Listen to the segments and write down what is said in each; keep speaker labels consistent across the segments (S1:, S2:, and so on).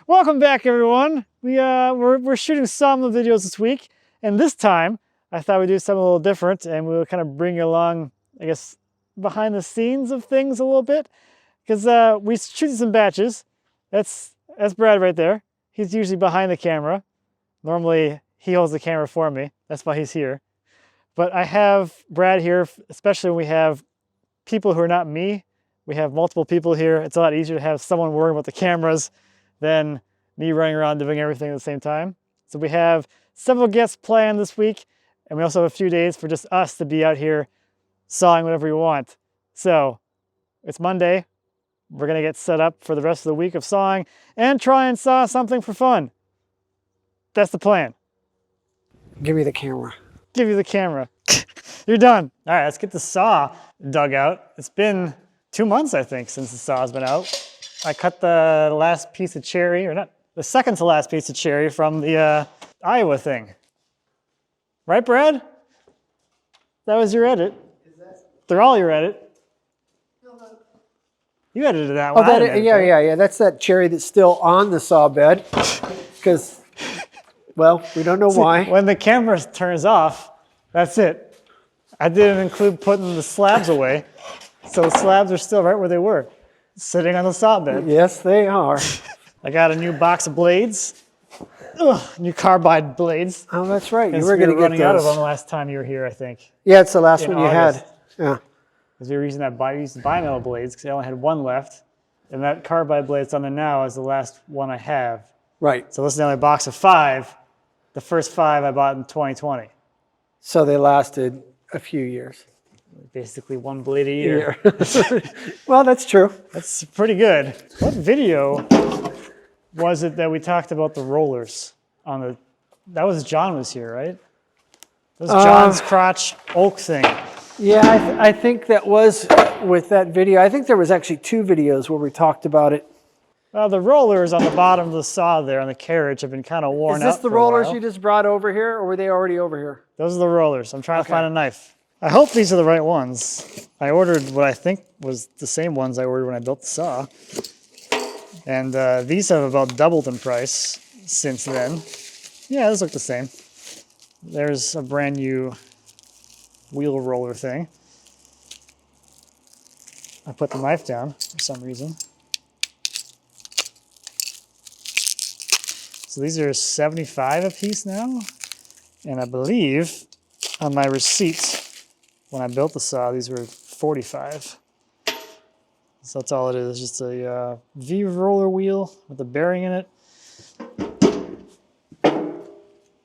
S1: Welcome back, everyone. We're shooting Sawmill videos this week, and this time I thought we'd do something a little different, and we'll kind of bring you along, I guess, behind the scenes of things a little bit, because we shoot some batches. That's Brad right there. He's usually behind the camera. Normally he holds the camera for me. That's why he's here. But I have Brad here, especially when we have people who are not me. We have multiple people here. It's a lot easier to have someone worrying about the cameras than me running around doing everything at the same time. So we have several guests planned this week, and we also have a few days for just us to be out here sawing whatever we want. So it's Monday. We're gonna get set up for the rest of the week of sawing and try and saw something for fun. That's the plan.
S2: Give me the camera.
S1: Give you the camera. You're done. All right, let's get the saw dug out. It's been 2 months, I think, since the saw's been out. I cut the last piece of cherry, or not, the second to last piece of cherry from the Iowa thing. Right, Brad? That was your edit. They're all your edit. You edited that one.
S2: Yeah. That's that cherry that's still on the saw bed. Because, well, we don't know why.
S1: When the camera turns off, that's it. I didn't include putting the slabs away. So the slabs are still right where they were, sitting on the saw bed.
S2: Yes, they are.
S1: I got a new box of blades. New carbide blades.
S2: Oh, that's right. You
S1: We
S2: were going to get
S1: running out of
S2: those.
S1: them last time you were here, I think.
S2: Yeah, it's the last
S1: In
S2: one you
S1: August.
S2: had. Yeah.
S1: Because we were using bimetal blades because I only had one left. And that carbide blade that's on there now is the last one I have.
S2: Right.
S1: So this is the only box of 5. The first 5 I bought in 2020.
S2: So they lasted a few years.
S1: Basically one blade a year.
S2: Well, that's true.
S1: That's pretty good. What video was it that we talked about the rollers on the? That was John was here, right? That was John's crotch oak thing.
S2: Yeah, I think that was with that video. I think there was actually 2 videos where we talked about it.
S1: Well, the rollers on the bottom of the saw there on the carriage have been kind of worn out.
S2: Is this the
S1: for a
S2: rollers
S1: while.
S2: you just brought over here, or were they already over here?
S1: Those are the rollers. I'm trying to find a knife. I hope these are the right ones. I ordered what I think was the same ones I ordered when I built the saw. And these have about doubled in price since then. Yeah, those look the same. There's a brand new wheel roller thing. I put the knife down for some reason. So these are 75 a piece now. And I believe on my receipt, when I built the saw, these were 45. So that's all it is, just a V roller wheel with a bearing in it.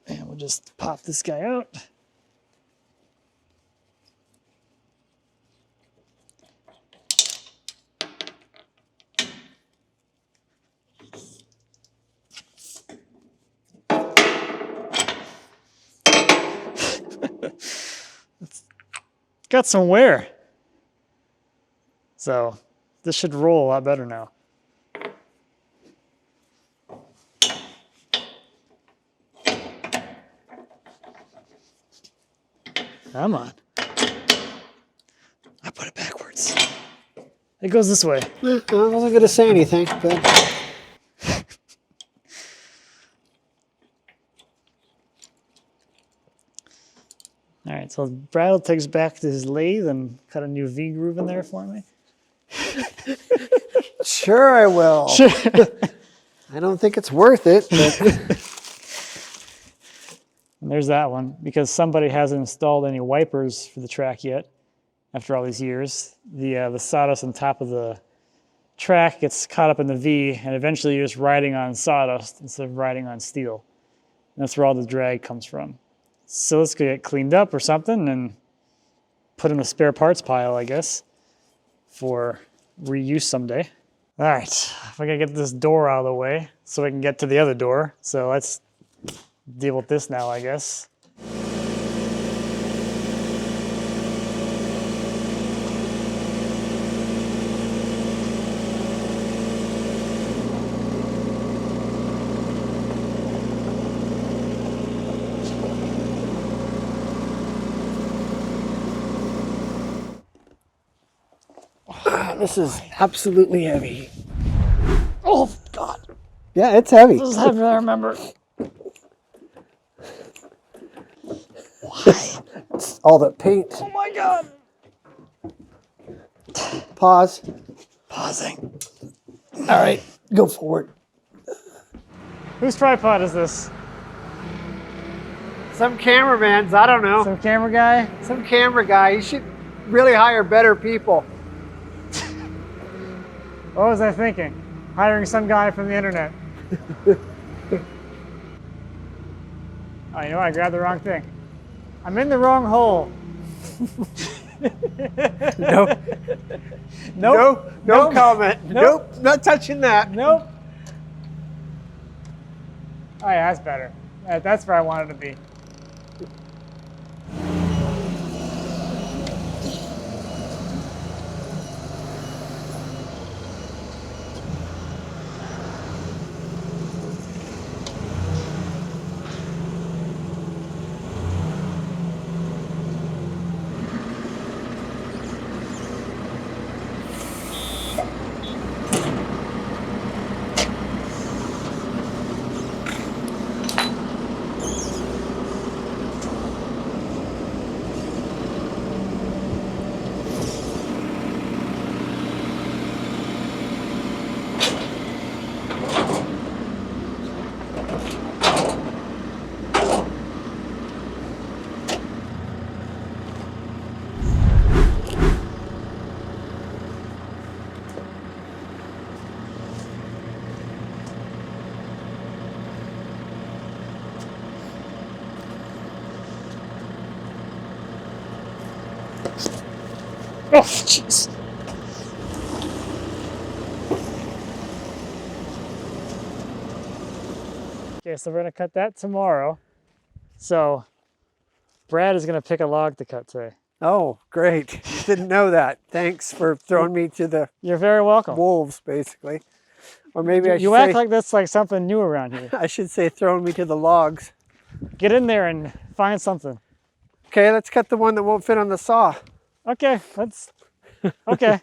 S1: And we'll just pop this guy out. It's got some wear. So this should roll a lot better now. Come on. I put it backwards. It goes this way.
S2: I wasn't going to say anything, but...
S1: All right, so Brad will take us back to his lathe and cut a new V groove in there for me.
S2: Sure I will.
S1: Sure.
S2: I don't think it's worth it, but...
S1: And there's that one, because somebody hasn't installed any wipers for the track yet after all these years. The sawdust on top of the track gets caught up in the V, and eventually you're just riding on sawdust instead of riding on steel. And that's where all the drag comes from. So let's get it cleaned up or something and put in the spare parts pile, I guess, for reuse someday. All right, we're gonna get this door out of the way so we can get to the other door. So let's deal with this now, I guess.
S2: This is absolutely heavy.
S1: Oh, God.
S2: Yeah, it's heavy.
S1: This is heavier than I remember. Why?
S2: It's all the paint.
S1: Oh my God.
S2: Pause.
S1: Pausing.
S2: All right, go forward.
S1: Whose tripod is this?
S2: Some cameraman's, I don't know.
S1: Some camera guy?
S2: Some camera guy. You should really hire better people.
S1: What was I thinking? Hiring some guy from the internet. Oh, you know what? I grabbed the wrong thing. I'm in the wrong hole.
S2: No.
S1: Nope.
S2: No comment.
S1: Nope.
S2: Nope. Not touching that.
S1: Nope. Oh yeah, that's better. That's where I wanted to be. Oh, jeez. Okay, so we're gonna cut that tomorrow. So Brad is gonna pick a log to cut today.
S2: Oh, great. Didn't know that. Thanks for throwing me to the
S1: You're very welcome.
S2: wolves, basically. Or maybe I should
S1: You
S2: say,
S1: act like that's like something new around here.
S2: I should say throwing me to the logs.
S1: Get in there and find something.
S2: Okay, let's cut the one that won't fit on the saw.
S1: Okay, okay.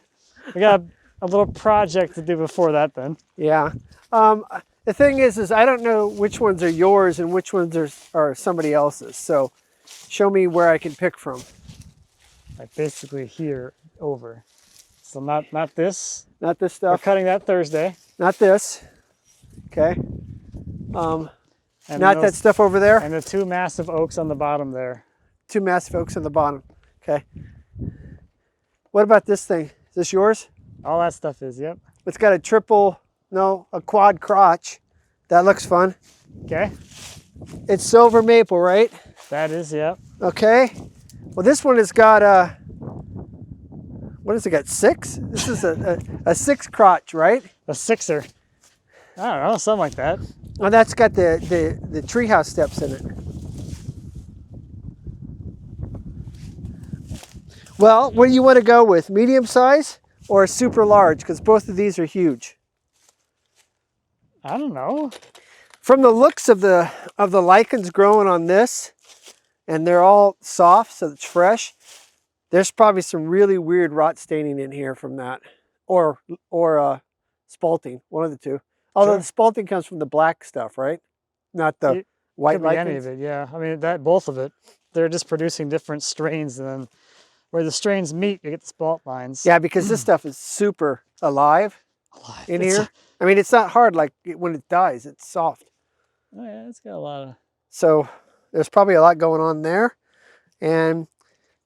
S1: We got a little project to do before that then.
S2: Yeah. The thing is I don't know which ones are yours and which ones are somebody else's. So show me where I can pick from.
S1: Like basically here over. So not this.
S2: Not this
S1: We're
S2: stuff.
S1: cutting that Thursday.
S2: Not this. Okay.
S1: And
S2: Not
S1: those-
S2: that stuff over there.
S1: And the two massive oaks on the bottom there.
S2: Two massive oaks on the bottom. Okay. What about this thing? Is this yours?
S1: All that stuff is, yep.
S2: It's got a quad crotch. That looks fun.
S1: Okay,
S2: It's silver maple, right?
S1: that is, yep.
S2: Okay. Well, this one has got what has it got? 6? This is a 6 crotch, right?
S1: A sixer. I don't know, something like that.
S2: Oh, that's got the treehouse steps in it. Well, what do you want to go with? Medium size or a super large? Because both of these are huge.
S1: I don't know.
S2: From the looks of the lichens growing on this, and they're all soft, so it's fresh. There's probably some really weird rot staining in here from that, or spalting, one of the two. Although
S1: Sure.
S2: the spalting comes from the black stuff, right? Not the white
S1: Could be any
S2: lichens.
S1: of it, yeah. I mean, both of it. They're just producing different strains, and then where the strains meet, you get the spalt lines.
S2: Yeah, because this stuff is super alive in
S1: It's-
S2: here. I mean, it's not hard like when it dies. It's soft.
S1: Oh yeah, it's got a lot of.
S2: So there's probably a lot going on there. And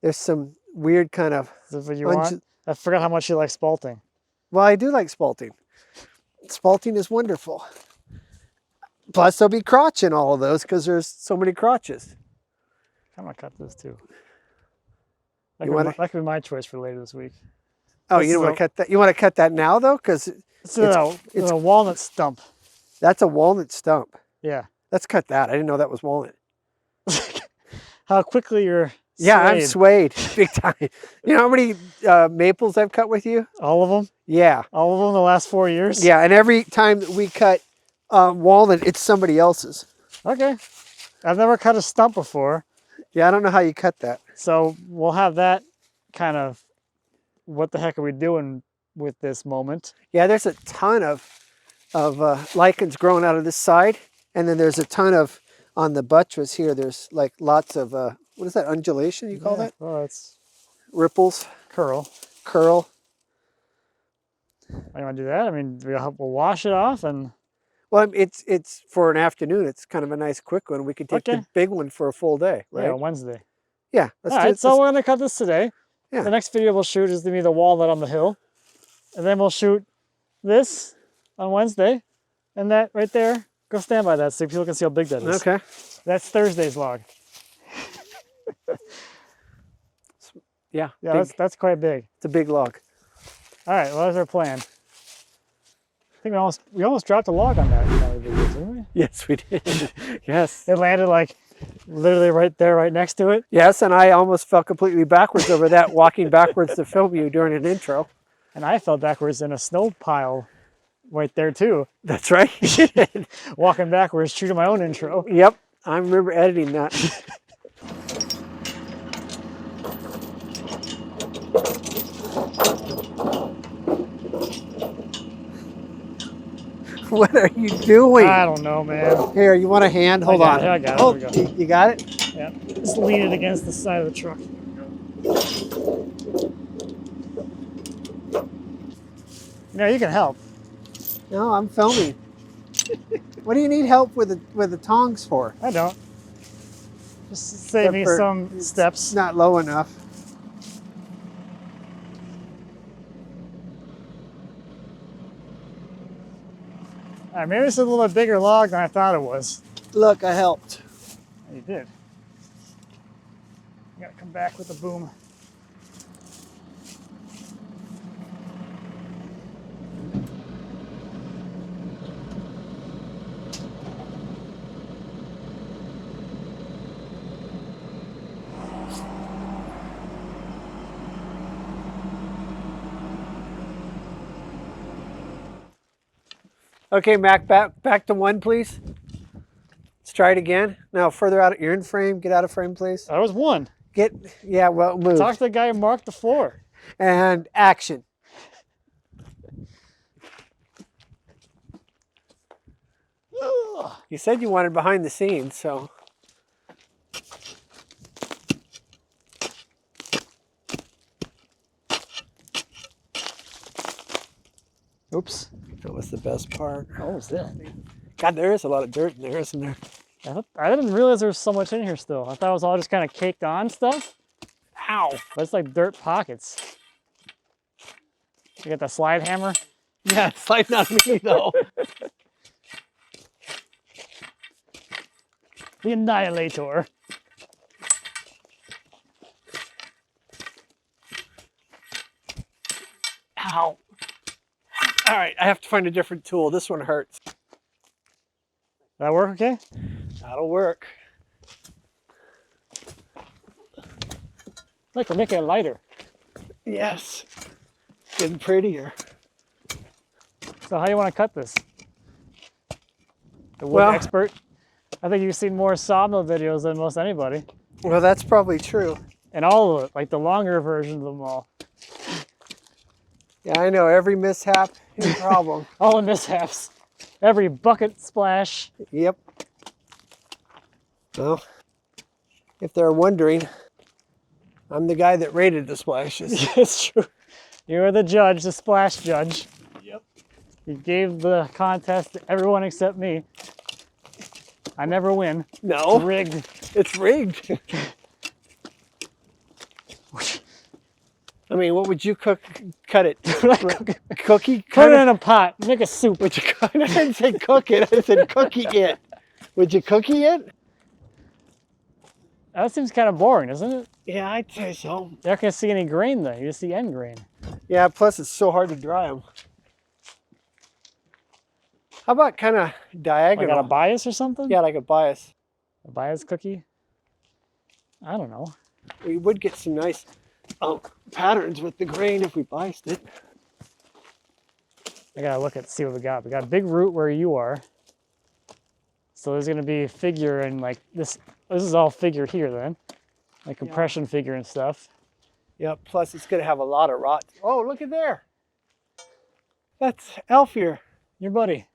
S2: there's some weird kind of...
S1: Is that what you want? I forgot how much you like spalting.
S2: Well, I do like spalting. Spalting is wonderful. Plus, there'll be crotch in all of those because there's so many crotches.
S1: I'm gonna cut this too.
S2: You
S1: That could be my choice for later this week.
S2: Oh,
S1: This
S2: you don't
S1: is
S2: want to cut that? You want to cut that now, though? Because
S1: It's a walnut stump.
S2: that's a walnut stump.
S1: Yeah.
S2: Let's cut that. I didn't know that was walnut.
S1: How quickly you're
S2: Yeah, I'm
S1: swayed.
S2: swayed big time. You know how many maples I've cut with you?
S1: All of them?
S2: Yeah.
S1: All of them in the last 4 years?
S2: Yeah, and every time that we cut walnut, it's somebody else's.
S1: Okay. I've never cut a stump before,
S2: Yeah, I don't know how you cut that.
S1: so we'll have that kind of what the heck are we doing with this moment.
S2: Yeah, there's a ton of lichens growing out of this side. And then there's a ton of, on the buttress here, there's like lots of, what is that, undulation you call that?
S1: Oh, it's
S2: Ripples,
S1: curl.
S2: curl.
S1: I want to do that. I mean, we'll wash it off and.
S2: Well, it's for an afternoon. It's kind of a nice quick one. We could take the big one for a full day, right?
S1: Yeah, Wednesday.
S2: Yeah.
S1: All right, so we're gonna cut this today.
S2: Yeah.
S1: The next video we'll shoot is gonna be the walnut on the hill, and then we'll shoot this on Wednesday, and that right there. Go stand by that so people can see how big that is.
S2: Okay.
S1: That's Thursday's log.
S2: Yeah.
S1: Yeah, that's quite big.
S2: It's a big log.
S1: All right, well, that's our plan. I think we almost dropped a log on that video, didn't we?
S2: Yes, we did. Yes.
S1: It landed like literally right there, right next to it.
S2: Yes, and I almost fell completely backwards over that, walking backwards to film you during an intro.
S1: And I fell backwards in a snow pile right there too.
S2: That's right.
S1: Walking backwards, shooting my own intro.
S2: Yep, I remember editing that. What are you doing?
S1: I don't know, man.
S2: Here, you want a hand? Hold on.
S1: I got it.
S2: Oh,
S1: There we go.
S2: you got it?
S1: Yeah, just lean it against the side of the truck. No, you can help.
S2: No, I'm filming. What do you need help with the tongs for?
S1: I don't. Just save me some steps.
S2: It's not low enough.
S1: All right, maybe it's a little bit bigger log than I thought it was.
S2: Look, I helped.
S1: You did. You gotta come back with the boom.
S2: Okay, Mac, back to one, please. Let's try it again. Now, further out, you're in frame. Get out of frame, please.
S1: That was one.
S2: Yeah, well, move.
S1: Talk to the guy who marked the floor.
S2: And action.
S1: Ugh.
S2: You said you wanted behind the scenes, so.
S1: Oops.
S2: That was the best part.
S1: What was that?
S2: God, there is a lot of dirt in there, isn't there?
S1: I didn't realize there was so much in here still. I thought it was all just kind of caked on stuff.
S2: Ow.
S1: But it's like dirt pockets. You got the slide hammer?
S2: Yeah, it's like not me, though.
S1: The Annihilator.
S2: Ow. All right, I have to find a different tool. This one hurts.
S1: That work okay?
S2: That'll work.
S1: Look, we're making it lighter.
S2: Yes. Getting prettier.
S1: So how do you want to cut this? The wood expert? I think you've seen more Sawmill videos than most anybody.
S2: Well, that's probably true.
S1: And all of it, like the longer versions of them all.
S2: Yeah, I know. Every mishap is a problem.
S1: All the mishaps. Every bucket splash.
S2: Yep. Well, if they're wondering, I'm the guy that rated the splashes.
S1: It's true. You were the judge, the splash judge. Yep. You gave the contest to everyone except me. I never win.
S2: No.
S1: It's rigged.
S2: It's rigged. I mean, what would you cut it? Cookie?
S1: Put it in a pot. Make a soup.
S2: Would you I didn't say cook it. I said cookie it. Would you cookie it?
S1: That seems kind of boring, doesn't it?
S2: Yeah, I'd say so.
S1: You're not going to see any grain, though. You just see end grain.
S2: Yeah, plus it's so hard to dry them. How about kind of diagonal?
S1: Like got a bias or something?
S2: Yeah, like a bias.
S1: A bias cookie? I don't know.
S2: We would get some nice patterns with the grain if we biased it.
S1: I got to look at see what we got. We got a big root where you are. So there's going to be figure and like this. This is all figured here then. Like compression figure and stuff.
S2: Yep, plus it's going to have a lot of rot. Oh, look at there. That's Alfier.
S1: Your buddy.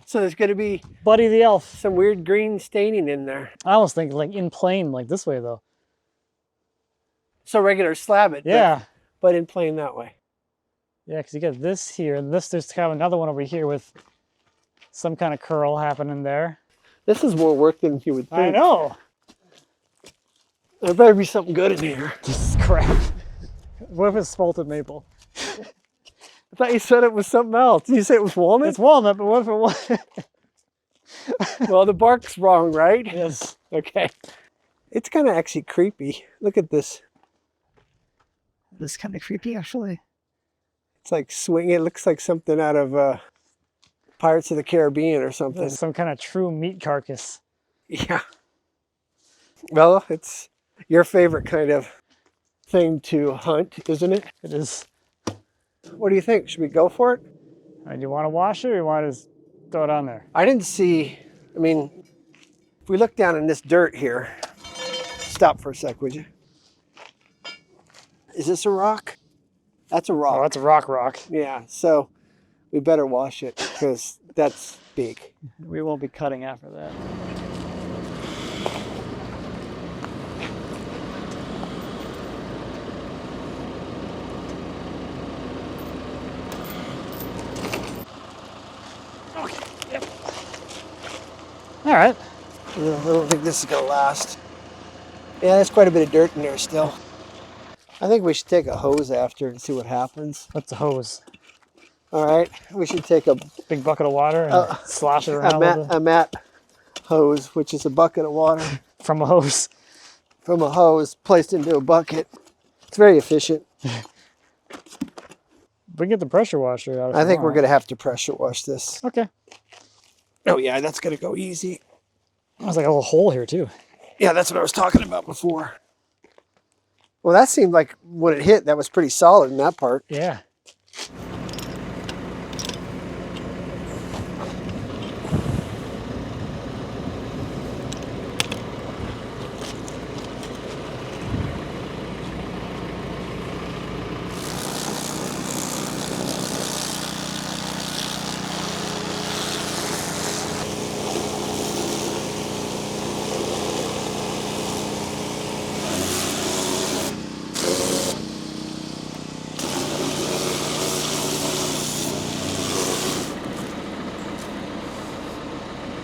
S2: So there's going to be
S1: Buddy the Elf.
S2: some weird green staining in there.
S1: I almost think like in plane, like this way though.
S2: So regular slab it,
S1: Yeah.
S2: but in plane that way.
S1: Yeah, because you got this here, and this, there's kind of another one over here with some kind of curl happening there.
S2: This is more work than you would think.
S1: I know.
S2: There better be something good in here.
S1: This is crap. What if it's salted maple?
S2: I thought you said it was something else. Did you say it was walnut?
S1: It's walnut, but what if it was?
S2: Well, the bark's wrong, right?
S1: Yes.
S2: Okay. It's kind of actually creepy. Look at this.
S1: This is kind of creepy, actually.
S2: It's like swinging. It looks like something out of Pirates of the Caribbean or something.
S1: Some kind of true meat carcass.
S2: Yeah. Well, it's your favorite kind of thing to hunt, isn't it?
S1: It is.
S2: What do you think? Should we go for it?
S1: Do you want to wash it or you want to just throw it on there?
S2: I didn't see, I mean, if we look down in this dirt here, stop for a sec, would you? Is this a rock? That's a rock.
S1: Oh, that's a rock.
S2: Yeah, so we better wash it because that's big.
S1: We won't be cutting after that. Okay, yep. All right.
S2: I don't think this is gonna last. Yeah, there's quite a bit of dirt in there still. I think we should take a hose after and see what happens.
S1: What's a hose?
S2: All right, we should take a
S1: Big bucket of water and slosh it around a little bit.
S2: a mat hose, which is a bucket of water
S1: From a hose.
S2: from a hose placed into a bucket. It's very efficient.
S1: We can get the pressure washer out.
S2: I think we're gonna have to pressure wash this.
S1: Okay.
S2: Oh yeah, that's gonna go easy.
S1: There's like a little hole here too.
S2: Yeah, that's what I was talking about before. Well, that seemed like when it hit, that was pretty solid in that part.
S1: Yeah.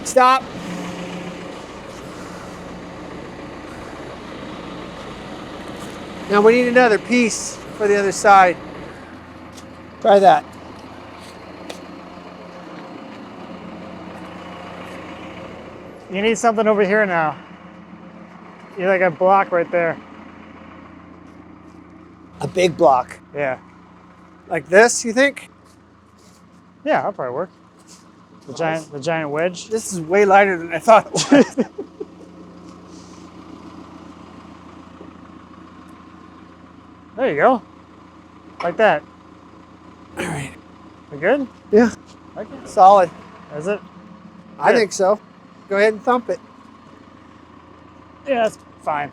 S2: Stop. Now we need another piece for the other side. Try that.
S1: You need something over here now. You like a block right there.
S2: A big block.
S1: Yeah.
S2: Like this, you think?
S1: Yeah, that'll probably work. The giant wedge.
S2: This is way lighter than I thought it was.
S1: There you go. Like that.
S2: All right.
S1: We good?
S2: Yeah.
S1: Okay.
S2: Solid.
S1: Is it?
S2: I
S1: Good.
S2: think so. Go ahead and thump it.
S1: Yeah, that's fine.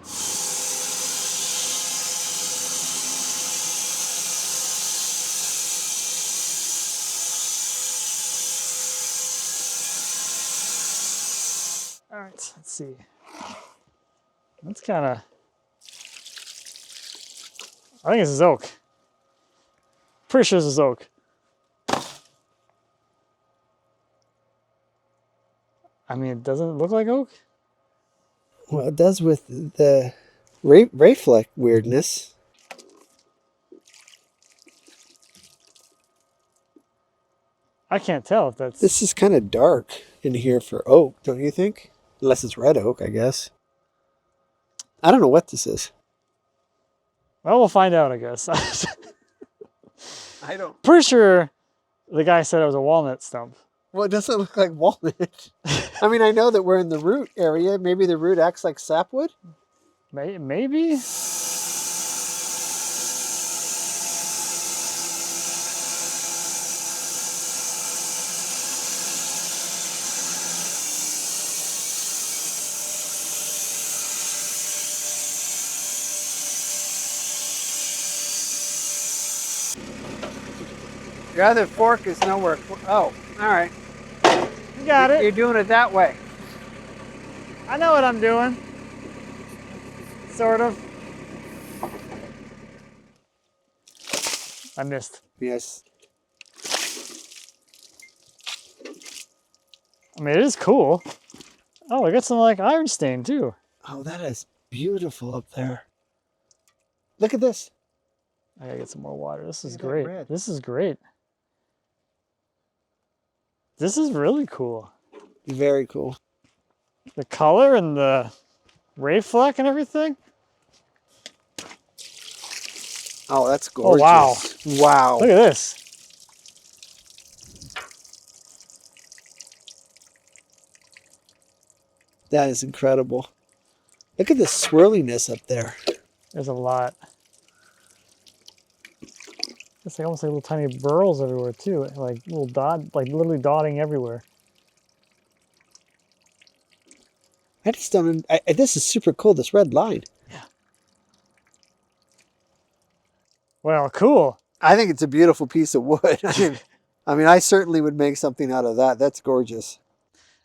S1: All right, let's see. That's kind of, I think this is oak. Pretty sure this is oak. I mean, it doesn't look like oak.
S2: Well, it does with the Rayfleck weirdness.
S1: I can't tell if that's...
S2: This is kind of dark in here for oak, don't you think? Unless it's red oak, I guess. I don't know what this is.
S1: Well, we'll find out, I guess.
S2: I don't.
S1: Pretty sure the guy said it was a walnut stump.
S2: Well, it doesn't look like walnut. I mean, I know that we're in the root area. Maybe the root acts like sapwood?
S1: Maybe?
S2: Your other fork is nowhere. Oh, all right.
S1: got it.
S2: You're doing it that way.
S1: I know what I'm doing. Sort of. I missed.
S2: Yes.
S1: I mean, it is cool. Oh, I got some like iron stain too.
S2: Oh, that is beautiful up there. Look at this.
S1: I gotta get some more water. This is
S2: Look at that
S1: great.
S2: red.
S1: This is great. This is really cool.
S2: Very cool.
S1: The color and the ray fleck and everything.
S2: Oh, that's
S1: Oh,
S2: gorgeous.
S1: wow.
S2: Wow.
S1: Look at this.
S2: That is incredible. Look at the swirliness up there.
S1: There's a lot. It's like almost like little tiny burls everywhere too. Like little dot, like literally dotting everywhere.
S2: I just don't. This is super cool. This red line.
S1: Yeah. Well, cool.
S2: I think it's a beautiful piece of wood. I mean, I certainly would make something out of that. That's gorgeous.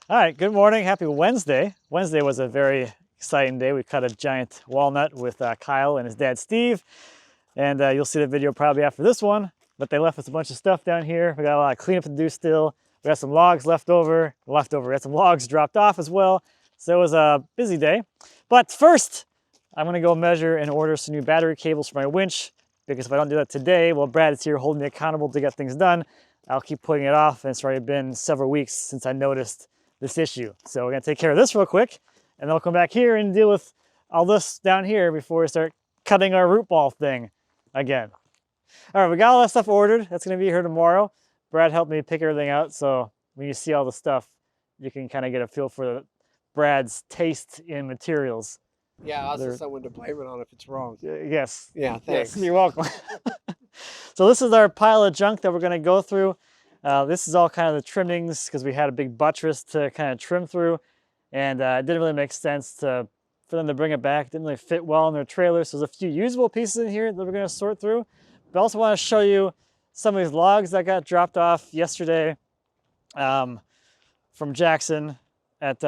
S1: All right, good morning. Happy Wednesday. Wednesday was a very exciting day. We cut a giant walnut with Kyle and his dad, Steve. And you'll see the video probably after this one. But they left us a bunch of stuff down here. We got a lot of cleanup to do still. We got some logs left over. We got some logs dropped off as well. So it was a busy day. But first, I'm going to go measure and order some new battery cables for my winch. Because if I don't do that today, well, Brad is here holding me accountable to get things done. I'll keep putting it off. And it's already been several weeks since I noticed this issue. So we're gonna take care of this real quick, and then I'll come back here and deal with all this down here before we start cutting our root ball thing again. All right, we got all that stuff ordered. That's gonna be here tomorrow. Brad helped me pick everything out, so when you see all the stuff, you can kind of get a feel for Brad's taste in materials.
S2: Yeah, also someone to blame it on if it's wrong.
S1: Yes.
S2: Yeah, thanks.
S1: Yes, you're welcome. So this is our pile of junk that we're gonna go through. This is all kind of the trimmings because we had a big buttress to kind of trim through, and it didn't really make sense for them to bring it back. It didn't really fit well in their trailer. So there's a few usable pieces in here that we're going to sort through. But I also want to show you some of these logs that got dropped off yesterday from Jackson at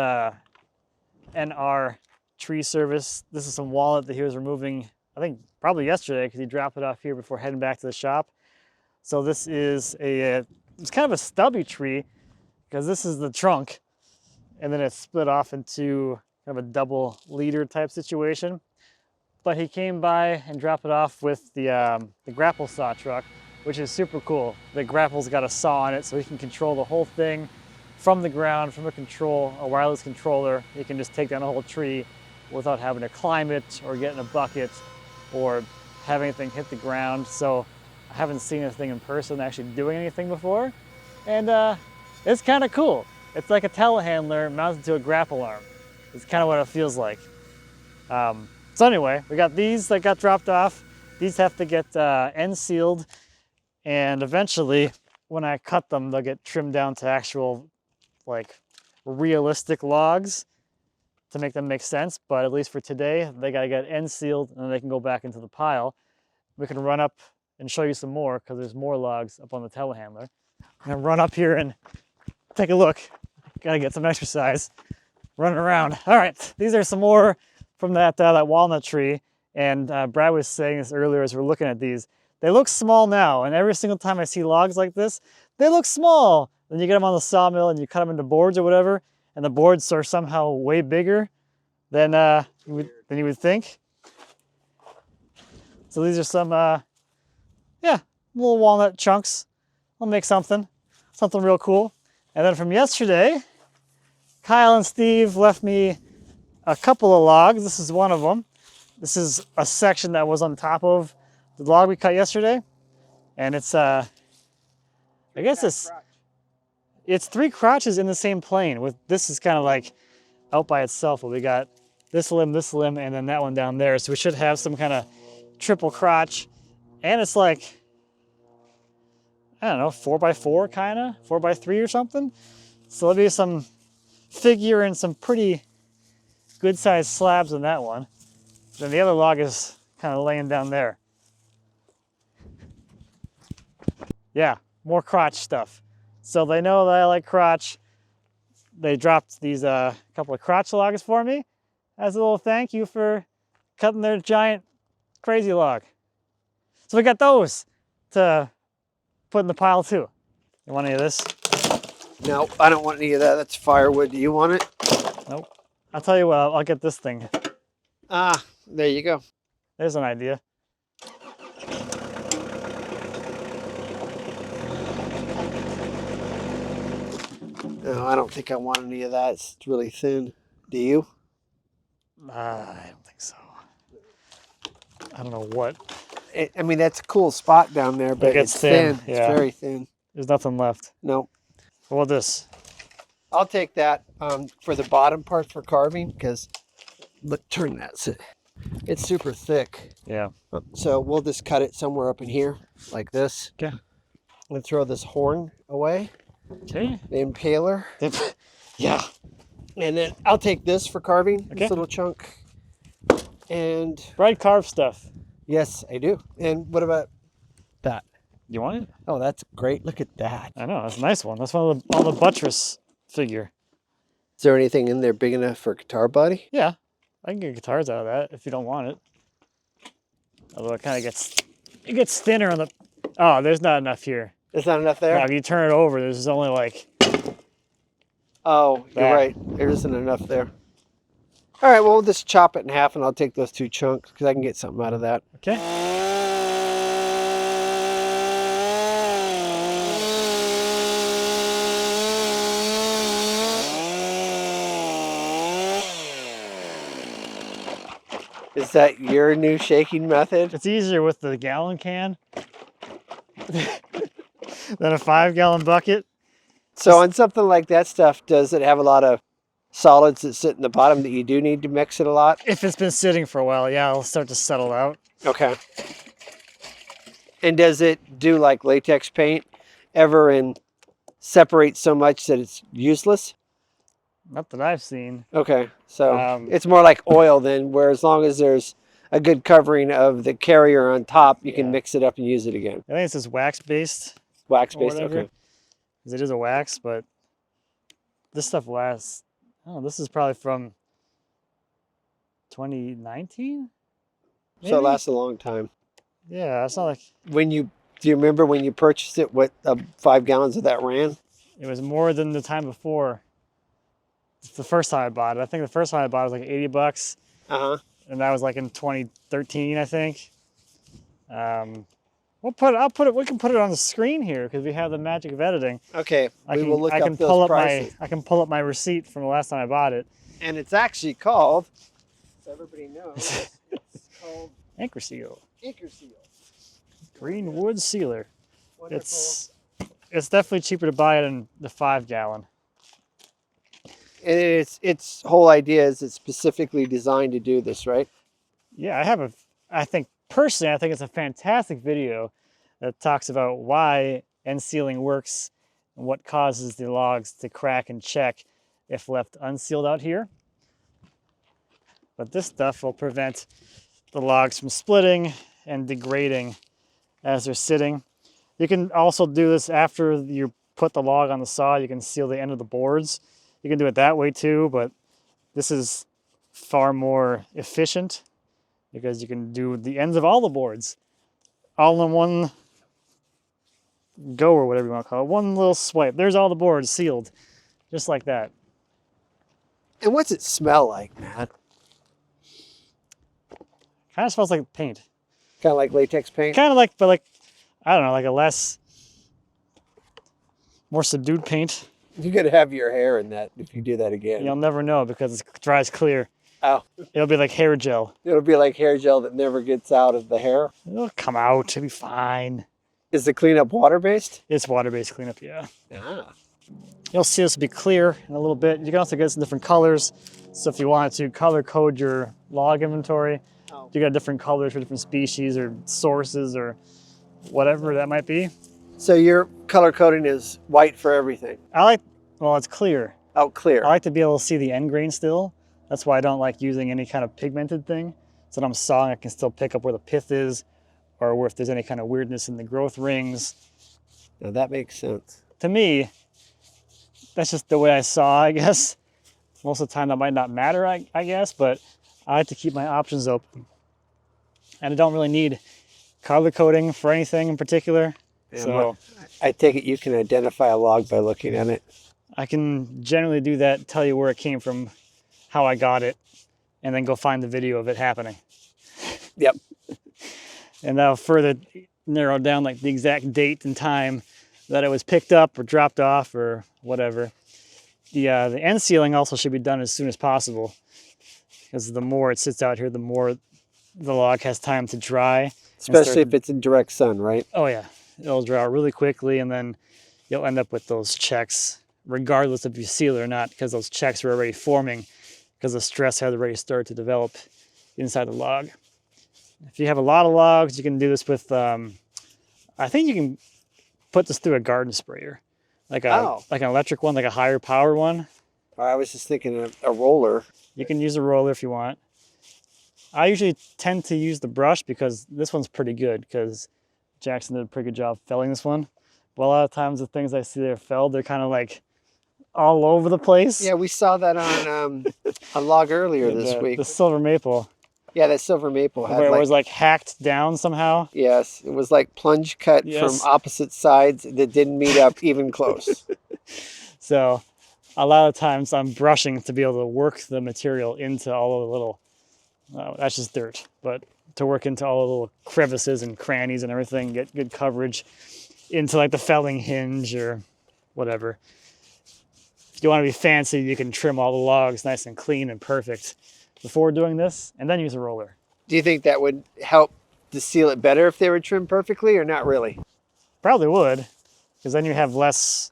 S1: NR Tree Service. This is some walnut that he was removing, I think probably yesterday, because he dropped it off here before heading back to the shop. So this is it's kind of a stubby tree because this is the trunk, and then it's split off into kind of a double leader type situation. But he came by and dropped it off with the grapple saw truck, which is super cool. The grapple's got a saw on it, so he can control the whole thing from the ground, from a wireless controller. He can just take down a whole tree without having to climb it or get in a bucket or have anything hit the ground. So I haven't seen this thing in person actually doing anything before, and it's kind of cool. It's like a telehandler mounted to a grapple arm. It's kind of what it feels like. So anyway, we got these that got dropped off. These have to get end sealed, and eventually when I cut them, they'll get trimmed down to actual like realistic logs to make them make sense. But at least for today, they gotta get end sealed, and then they can go back into the pile. We can run up and show you some more because there's more logs up on the telehandler. I'm gonna run up here and take a look. Gotta get some exercise running around. All right, these are some more from that walnut tree. And Brad was saying this earlier as we're looking at these. They look small now, and every single time I see logs like this, they look small. Then you get them on the sawmill and you cut them into boards or whatever, and the boards are somehow way bigger than you would think. So these are some, yeah, little walnut chunks. I'll make something real cool. And then from yesterday, Kyle and Steve left me a couple of logs. This is one of them. This is a section that was on top of the log we cut yesterday. And it's, I guess it's 3 crotches in the same plane. With this is kind of like out by itself. But we got this limb, and then that one down there. So we should have some kind of triple crotch. And it's like, I don't know, 4x4 kind of, 4x3 or something. So there'll be some figure and some pretty good sized slabs in that one. Then the other log is kind of laying down there. Yeah, more crotch stuff. So they know that I like crotch. they dropped these couple of crotch logs for me as a little thank you for cutting their giant crazy log. So we got those to put in the pile too. You want any of this?
S2: No, I don't want any of that. That's firewood. Do you want it?
S1: Nope. I'll tell you what, I'll get this thing.
S2: Ah, there you go.
S1: There's an idea.
S2: No, I don't think I want any of that. It's really thin. Do you?
S1: I don't think so. I don't know what.
S2: I mean, that's a cool spot down there, but
S1: gets
S2: it's
S1: thin,
S2: thin.
S1: yeah.
S2: It's very thin.
S1: There's nothing left.
S2: No.
S1: What about this?
S2: I'll take that for the bottom part for carving because, look, turn that. It's super thick.
S1: Yeah.
S2: So we'll just cut it somewhere up in here like this.
S1: Okay.
S2: And throw this horn away.
S1: Okay.
S2: The impaler.
S1: Yeah.
S2: And then I'll take this for carving,
S1: Okay.
S2: this little chunk. And
S1: Bright carved stuff.
S2: yes, I do. And what about that?
S1: You want it?
S2: Oh, that's great. Look at that.
S1: I know, that's a nice one. That's one of the buttress figure.
S2: Is there anything in there big enough for a guitar body?
S1: Yeah. I can get guitars out of that if you don't want it. Although it kind of gets thinner on the, oh, there's not enough here.
S2: There's not enough there?
S1: Now, if you turn it over, there's only like,
S2: Oh, you're
S1: that.
S2: right. There isn't enough there. All right, well, we'll just chop it in half and I'll take those two chunks because I can get something out of that.
S1: okay.
S2: Is that your new shaking method?
S1: It's easier with the gallon can than a 5-gallon bucket.
S2: So on something like that stuff, does it have a lot of solids that sit in the bottom that you do need to mix it a lot?
S1: If it's been sitting for a while, yeah, it'll start to settle out.
S2: Okay. And does it do like latex paint ever and separate so much that it's useless?
S1: Not that I've seen.
S2: Okay, so
S1: Um,
S2: it's more like oil then, where as long as there's a good covering of the carrier on top, you can
S1: Yeah.
S2: mix it up and use it again.
S1: I think it's just wax-based.
S2: Wax-based,
S1: whatever.
S2: okay.
S1: Because it is a wax, but this stuff lasts. Oh, this is probably from 2019.
S2: So it lasts a long time.
S1: Yeah, it's not like
S2: Do you remember when you purchased it, what 5 gallons of that ran?
S1: it was more than the time before. It's the first time I bought it. I think the first time I bought it was like 80 bucks,
S2: Uh-huh.
S1: and that was like in 2013, I think. We can put it on the screen here because we have the magic of editing.
S2: Okay, we will look
S1: I can
S2: up those
S1: pull up
S2: prices.
S1: I can pull up my receipt from the last time I bought it.
S2: And it's actually called, so everybody knows, it's called
S1: Anchor seal,
S2: Anchor Seal.
S1: green wood sealer.
S2: Wonderful.
S1: It's definitely cheaper to buy it in the 5-gallon.
S2: And its whole idea is it's specifically designed to do this, right?
S1: Yeah, I think it's a fantastic video that talks about why end sealing works and what causes the logs to crack and check if left unsealed out here. But this stuff will prevent the logs from splitting and degrading as they're sitting. You can also do this after you put the log on the saw. You can seal the end of the boards. You can do it that way too, but this is far more efficient because you can do the ends of all the boards all in one go, or whatever you want to call it. One little swipe. There's all the boards sealed, just like that.
S2: And what's it smell like, Matt?
S1: Kind of smells like paint.
S2: Kind of like latex paint?
S1: Kind of like, but like, I don't know, like a more subdued paint.
S2: You gotta have your hair in that if you do that again.
S1: You'll never know because it dries clear.
S2: Oh.
S1: It'll be like hair gel.
S2: It'll be like hair gel that never gets out of the hair.
S1: It'll come out. It'll be fine.
S2: Is the cleanup water-based?
S1: It's water-based cleanup, yeah.
S2: Ah.
S1: You'll see this will be clear in a little bit. You can also get some different colors. So if you wanted to color code your log inventory, you got different colors for different species or sources or whatever that might be.
S2: So your color coding is white for everything?
S1: Well, it's clear.
S2: Oh, clear.
S1: I like to be able to see the end grain still. That's why I don't like using any kind of pigmented thing. So when I'm sawing, I can still pick up where the pith is or where if there's any kind of weirdness in the growth rings.
S2: Now that makes sense.
S1: To me, that's just the way I saw, I guess. Most of the time that might not matter, I guess, but I like to keep my options open. And I don't really need color coding for anything in particular.
S2: And
S1: So
S2: I take it you can identify a log by looking at it.
S1: I can generally do that, tell you where it came from, how I got it, and then go find the video of it happening.
S2: Yep.
S1: And that'll further narrow down like the exact date and time that it was picked up or dropped off or whatever. The end sealing also should be done as soon as possible, because the more it sits out here, the more the log has time to dry.
S2: Especially if it's in direct sun, right?
S1: Oh yeah, it'll dry out really quickly, and then you'll end up with those checks, regardless if you seal it or not, because those checks are already forming, because the stress has already started to develop inside the log. If you have a lot of logs, you can do this with, I think you can put this through a garden sprayer, like an electric one, like a higher power one.
S2: I was just thinking of a roller. You
S1: can use a roller if you want. I usually tend to use the brush because this one's pretty good, because Jackson did a pretty good job felling this one. But a lot of times the things I see that are felled, they're kind of like all over the place.
S2: Yeah, we saw that on a log earlier this week.
S1: The silver maple.
S2: Yeah, that silver maple had
S1: where it was like hacked down somehow.
S2: Yes, it was like plunge cut from opposite sides that didn't meet up even close.
S1: So a lot of times I'm brushing to be able to work the material into all of the little, that's just dirt, but to work into all the little crevices and crannies and everything, get good coverage into like the felling hinge or whatever. If you want to be fancy, you can trim all the logs nice and clean and perfect before doing this, and then use a roller.
S2: Do you think that would help to seal it better if they were trimmed perfectly, or not really?
S1: Probably would, because then you have less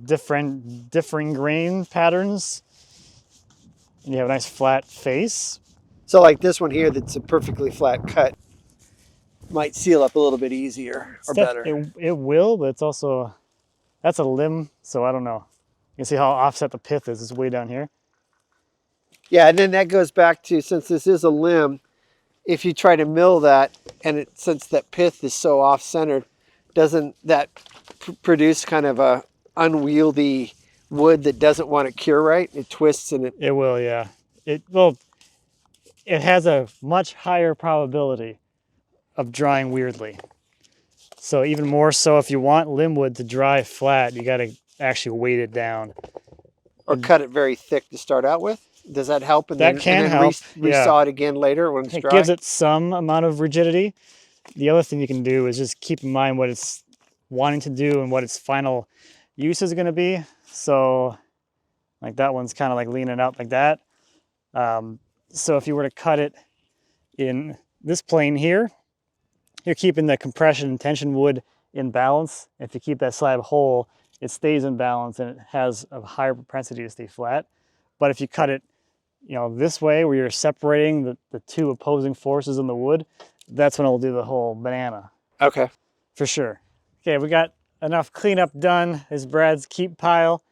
S1: differing grain patterns, and you have a nice flat face.
S2: So like this one here that's a perfectly flat cut might seal up a little bit easier or better.
S1: It will, but it's also, that's a limb, so I don't know. You can see how offset the pith is. It's way down here.
S2: Yeah, and then that goes back to, since this is a limb, if you try to mill that, and since that pith is so off-centered, doesn't that produce kind of a unwieldy wood that doesn't want to cure right? It twists and
S1: it will, yeah. It has a much higher probability of drying weirdly. So even more so, if you want limb wood to dry flat, you got to actually weight it down.
S2: Or cut it very thick to start out with? Does that help? And
S1: that can help.
S2: Resaw it again later when it's dry?
S1: It gives it some amount of rigidity. The other thing you can do is just keep in mind what it's wanting to do and what its final use is going to be. So like that one's kind of like leaning out like that. So if you were to cut it in this plane here, you're keeping the compression and tension wood in balance. If you keep that slab whole, it stays in balance and it has a higher propensity to stay flat. But if you cut it, this way where you're separating the two opposing forces in the wood, that's when it'll do the whole banana.
S2: Okay.
S1: For sure. Okay, we got enough cleanup done. Is Brad's keep pile.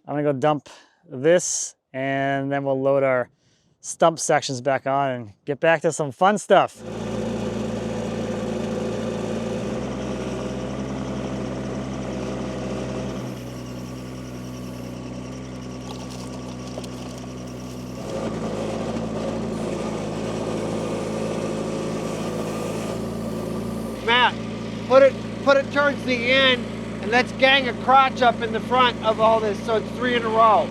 S1: I'm gonna go dump this, and then we'll load our stump sections back on and get back to some fun stuff.
S2: Matt, put it towards the end, and let's gang a crotch up in the front of all this so it's 3 in a row.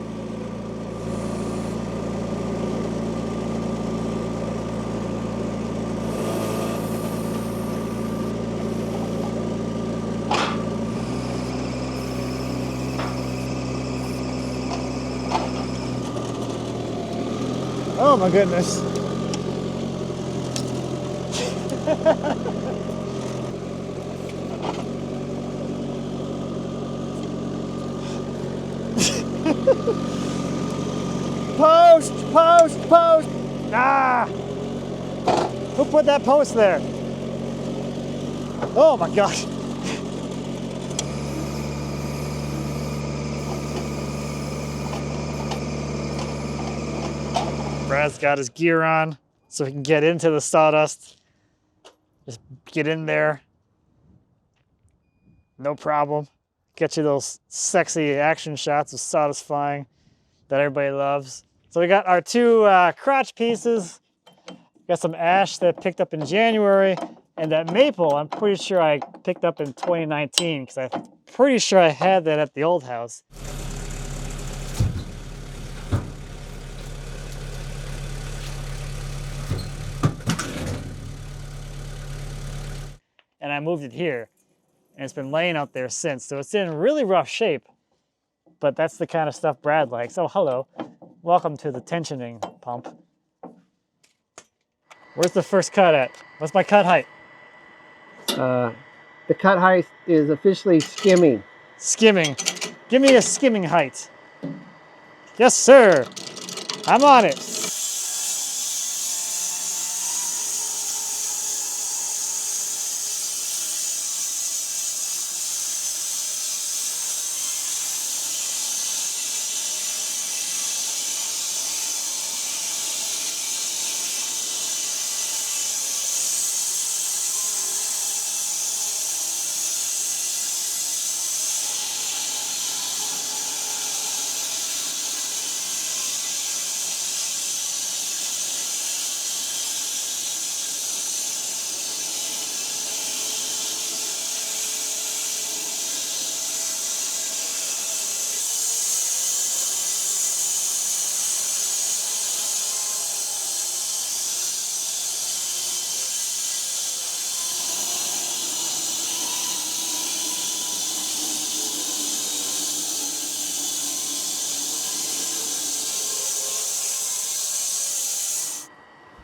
S1: Oh my goodness. Post! Ah! Who put that post there? Oh my gosh. Brad's got his gear on so he can get into the sawdust. Just get in there. No problem. get you those sexy action shots of satisfying that everybody loves. So we got our two crotch pieces. Got some ash that I picked up in January, and that maple I'm pretty sure I picked up in 2019 because I'm pretty sure I had that at the old house. And I moved it here, and it's been laying out there since. So it's in really rough shape, but that's the kind of stuff Brad likes. Oh, hello. Welcome to the tensioning pump. Where's the first cut at? What's my cut height?
S2: The cut height is officially skimming.
S1: Skimming. Give me a skimming height. Yes, sir. I'm on it.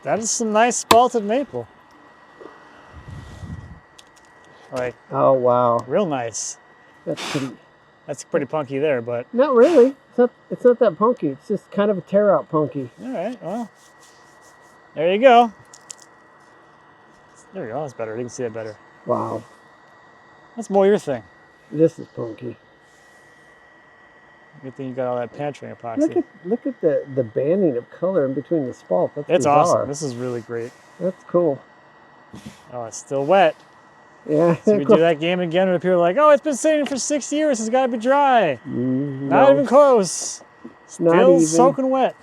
S1: That is some nice spalted maple. Like,
S2: Oh, wow.
S1: real nice. That's pretty punky there, but.
S2: Not really. It's not that punky. It's just kind of a tear out punky.
S1: All right, well, there you go. There we go, that's better. You can see it better.
S2: Wow.
S1: That's more your thing.
S2: This is punky.
S1: Good thing you got all that pantry epoxy.
S2: Look at the banding of color in between the spalt. That's
S1: It's
S2: bizarre.
S1: awesome. This is really great.
S2: That's cool.
S1: Oh, it's still wet.
S2: Yeah.
S1: So we do that game again and people are like, oh, it's been sitting for 6 years. It's got to be dry. Not even close. Still soaking wet.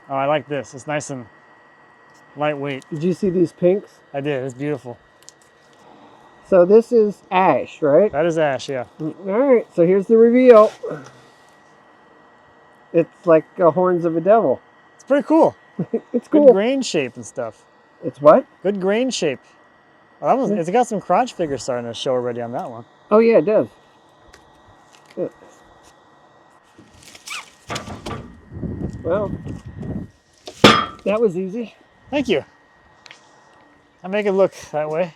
S1: Oh, I like this. It's nice and lightweight.
S2: Did you see these pinks?
S1: I did. It's beautiful.
S2: So this is ash, right?
S1: That is ash, yeah.
S2: All right. So here's the reveal. It's like horns of a devil.
S1: It's pretty cool.
S2: It's cool.
S1: Good grain shape and stuff.
S2: It's what?
S1: Good grain shape. Oh, it's got some crotch figures starting to show already on that one.
S2: Oh, yeah, it does. Good. Well, that was easy.
S1: Thank you. I make it look that way.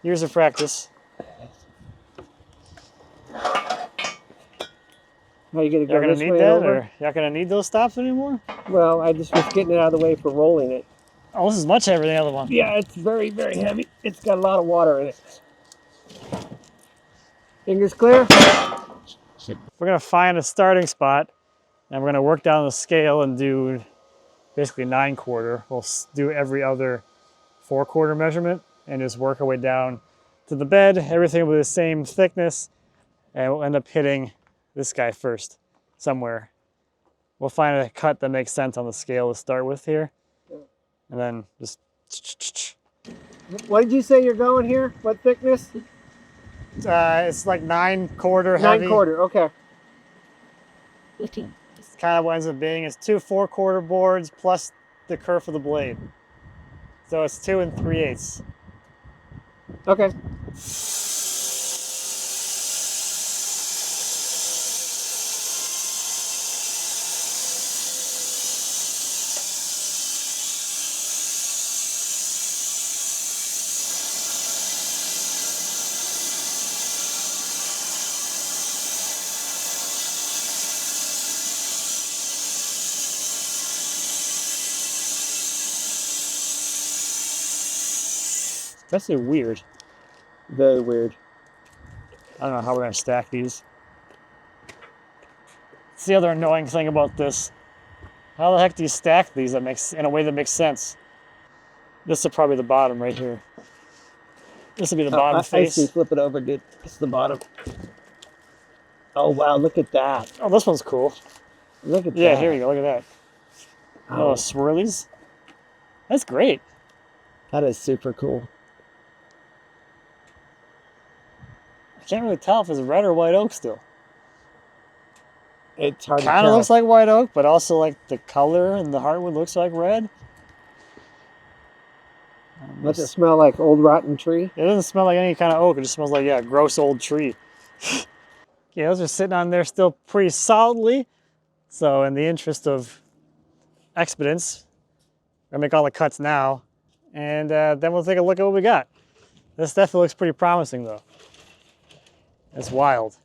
S1: Years of practice.
S2: Are you gonna go
S1: You're
S2: this
S1: gonna need
S2: way
S1: that,
S2: over?
S1: or you're not gonna need those stops anymore?
S2: Well, I just was getting it out of the way for rolling it.
S1: Oh, this is much heavier than the other one.
S2: Yeah, it's very, very heavy. It's got a lot of water in it. Fingers clear?
S1: We're gonna find a starting spot, and we're gonna work down the scale and do basically 9/4. We'll do every other 4/4 measurement and just work our way down to the bed. Everything will be the same thickness, and we'll end up hitting this guy first somewhere. We'll find a cut that makes sense on the scale to start with here, and then just.
S2: What did you say you're going here? What thickness?
S1: It's like 9/4 heavy.
S2: 9/4, okay.
S1: It's kind of what ends up being is 2 4/4 boards plus the kerf of the blade. So it's 2 3/8.
S2: Okay.
S1: That's weird.
S2: Very weird.
S1: I don't know how we're gonna stack these. It's the other annoying thing about this. How the heck do you stack these in a way that makes sense? This is probably the bottom right here. This will be the bottom
S3: I
S1: face.
S3: see. Flip it over, dude. It's the bottom. Oh wow! Look at that.
S1: Oh, this one's cool.
S3: Look at that.
S1: Yeah, here you go. Look at that. Oh,
S3: Oh,
S1: swirlies. That's great.
S3: that is super cool.
S1: I can't really tell if it's red or white oak still.
S3: It's hard to
S1: Kind of
S3: tell.
S1: looks like white oak, but also like the color and the heartwood looks like red.
S3: Does it smell like old rotten tree?
S1: It doesn't smell like any kind of oak. It just smells like, yeah, gross old tree. Yeah, those are sitting on there still pretty solidly. So in the interest of expedience, I'm gonna make all the cuts now, and then we'll take a look at what we got. This definitely looks pretty promising though. It's wild.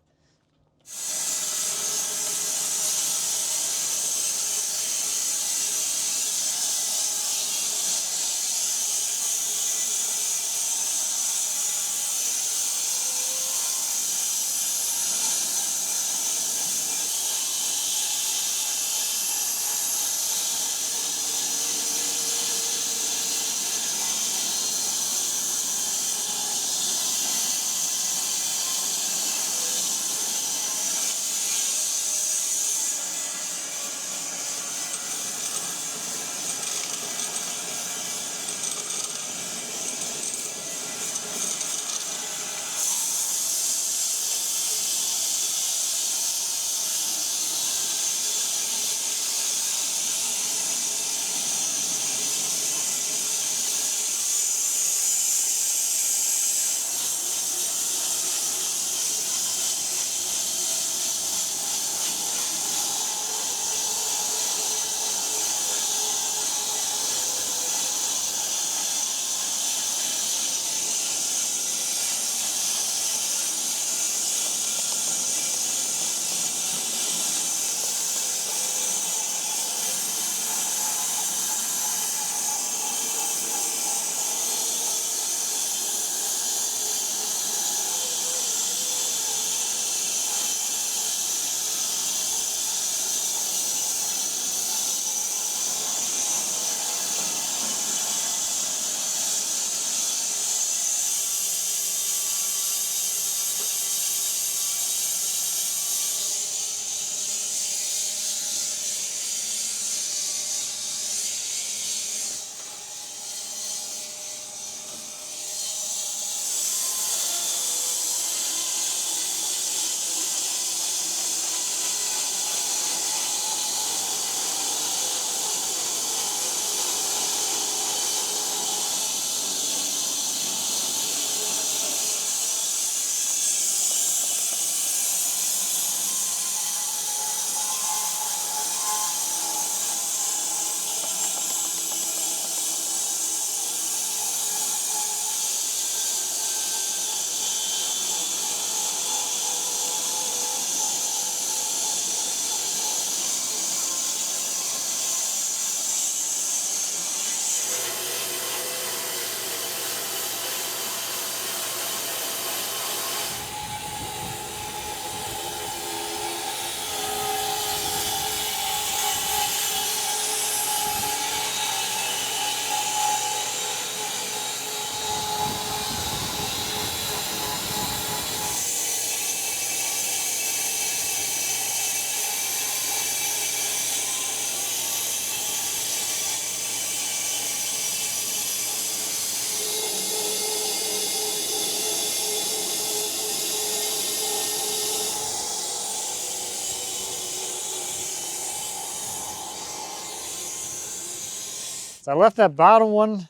S1: So I left that bottom one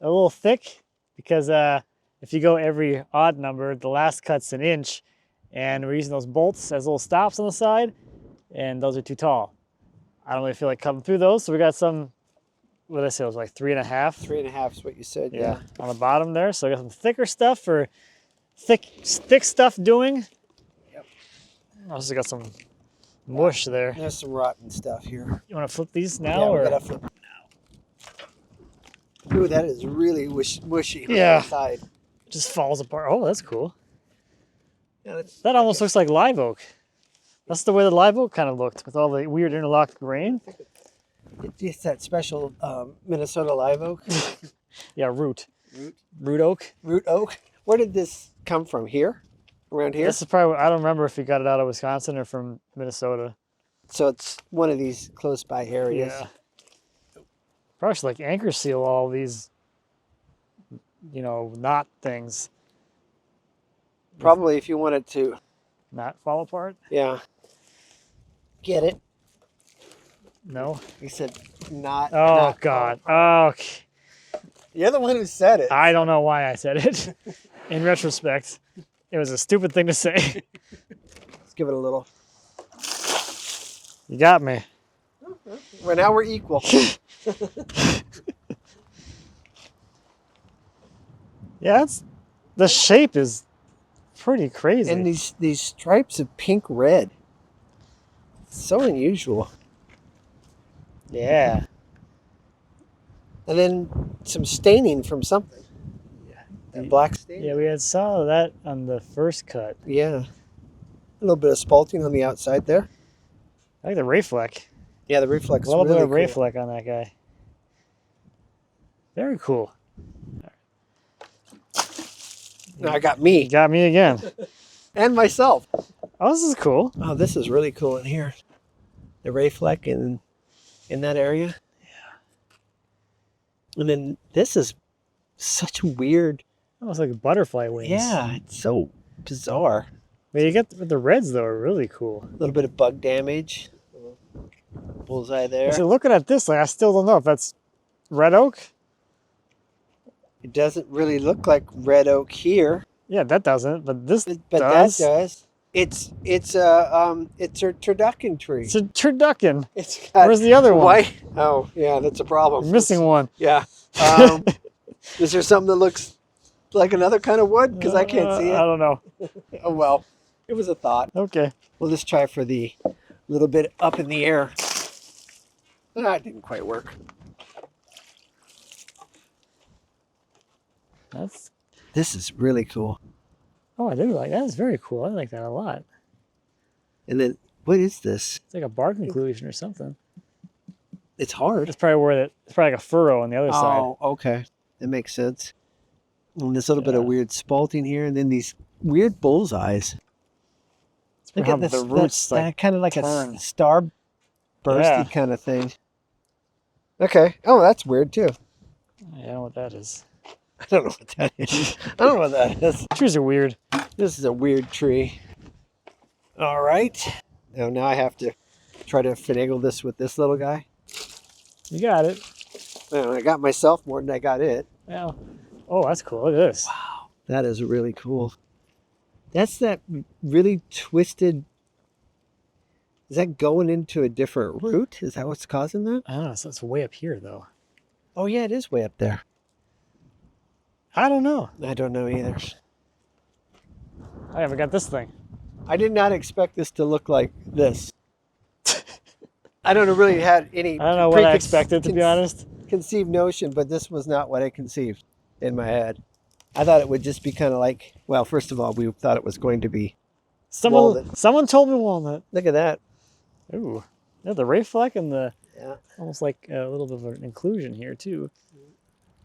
S1: a little thick because if you go every odd number, the last cut's an inch, and we're using those bolts as little stops on the side, and those are too tall. I don't really feel like cutting through those, so we got some, what did I say, it was like 3.5?
S2: 3.5 is what you said.
S1: Yeah, on the bottom there. So I got some thicker stuff for thick stuff doing.
S2: Yep.
S1: I also got some mush there.
S2: There's some rotten stuff here.
S1: You want to flip these now?
S2: Yeah,
S1: or?
S2: we're gonna flip it now. Ooh, that is really mushy on
S1: Yeah.
S2: the side.
S1: Just falls apart. Oh, that's cool.
S2: Yeah,
S1: That almost looks like live oak. That's the way the live oak kind of looked with all the weird interlocked grain.
S2: It's that special Minnesota live oak.
S1: Yeah, root. Root oak.
S2: Root oak. Where did this come from? Here? Around here?
S1: This is probably, I don't remember if he got it out of Wisconsin or from Minnesota.
S2: So it's one of these close by areas.
S1: Yeah. Probably should like anchor seal all these, you know, knot things.
S2: Probably if you wanted to.
S1: Not fall apart?
S2: Yeah. Get it?
S1: No.
S2: You said not.
S1: Oh,
S2: not
S1: God.
S2: fall.
S1: Okay.
S2: You're the one who said it.
S1: I don't know why I said it. In retrospect, it was a stupid thing to say.
S2: Let's give it a little.
S1: You got me.
S2: Well, now we're equal.
S1: Yeah, the shape is pretty crazy.
S2: And these stripes of pink red. So unusual.
S1: Yeah.
S2: And then some staining from something.
S1: Yeah.
S2: That black stain.
S1: Yeah, we had saw that on the first cut.
S2: Yeah. A little bit of spalting on the outside there.
S1: I like the Rayfleck.
S2: Yeah, the reflex.
S1: A little
S2: really
S1: bit of
S2: cool.
S1: Rayfleck on that guy. Very cool.
S2: Now I got me
S1: You got me again.
S2: and myself.
S1: Oh, this is cool.
S2: Oh, this is really cool in here. The Rayfleck in that area. Yeah. And then this is such weird.
S1: Almost like butterfly wings.
S2: Yeah, it's so bizarre.
S1: But you get the reds though are really cool.
S2: A little bit of bug damage. Bullseye there.
S1: So looking at this, like I still don't know if that's red oak.
S2: It doesn't really look like red oak here,
S1: Yeah, that doesn't. But this
S2: but
S1: does.
S2: that does. It's a turducken tree.
S1: It's a turducken.
S2: It's got
S1: Where's the other one?
S2: white. Oh, yeah, that's a problem.
S1: You're missing one.
S2: Yeah. Is there something that looks like another kind of wood? Because I can't see it.
S1: I don't know.
S2: Oh well, it was a thought.
S1: Okay.
S2: We'll just try for the little bit up in the air. That didn't quite work. This is really cool.
S1: Oh, I do like that. Is very cool. I like that a lot.
S2: And then, what is this?
S1: It's like a bark inclusion or something.
S2: It's hard.
S1: It's probably where it's probably like a furrow on the other side.
S2: Oh, okay. That makes sense. And this little bit of
S1: Yeah.
S2: weird spalting here, and then these weird bullseyes.
S1: It's
S2: Look
S1: how
S2: at this,
S1: the roots
S2: that
S1: like
S2: kind of like
S1: turn.
S2: a star bursty
S1: Yeah.
S2: kind of thing. Okay. Oh, that's weird too.
S1: I don't know what that is.
S2: I don't know what that is. I don't know what that is.
S1: Trees are weird.
S2: This is a weird tree. All right. Now I have to try to finagle this with this little guy.
S1: You got it.
S2: Well, I got myself more than I got it.
S1: Well, oh, that's cool. Look at this.
S2: Wow. That is really cool. That's that really twisted. Is that going into a different root? Is that what's causing that?
S1: I don't know. So it's way up here though.
S2: Oh, yeah, it is way up there.
S1: I don't know.
S2: I don't know either.
S1: I haven't got this thing.
S2: I did not expect this to look like this. I don't really had any.
S1: I don't know what I expected, to be honest.
S2: Conceived notion, but this was not what I conceived in my head. I thought it would just be kind of like, well, first of all, we thought it was going to be.
S1: Someone told me walnut.
S2: Look at that.
S1: Ooh, yeah, the Rayfleck and the
S2: Yeah.
S1: almost like a little bit of an inclusion here too.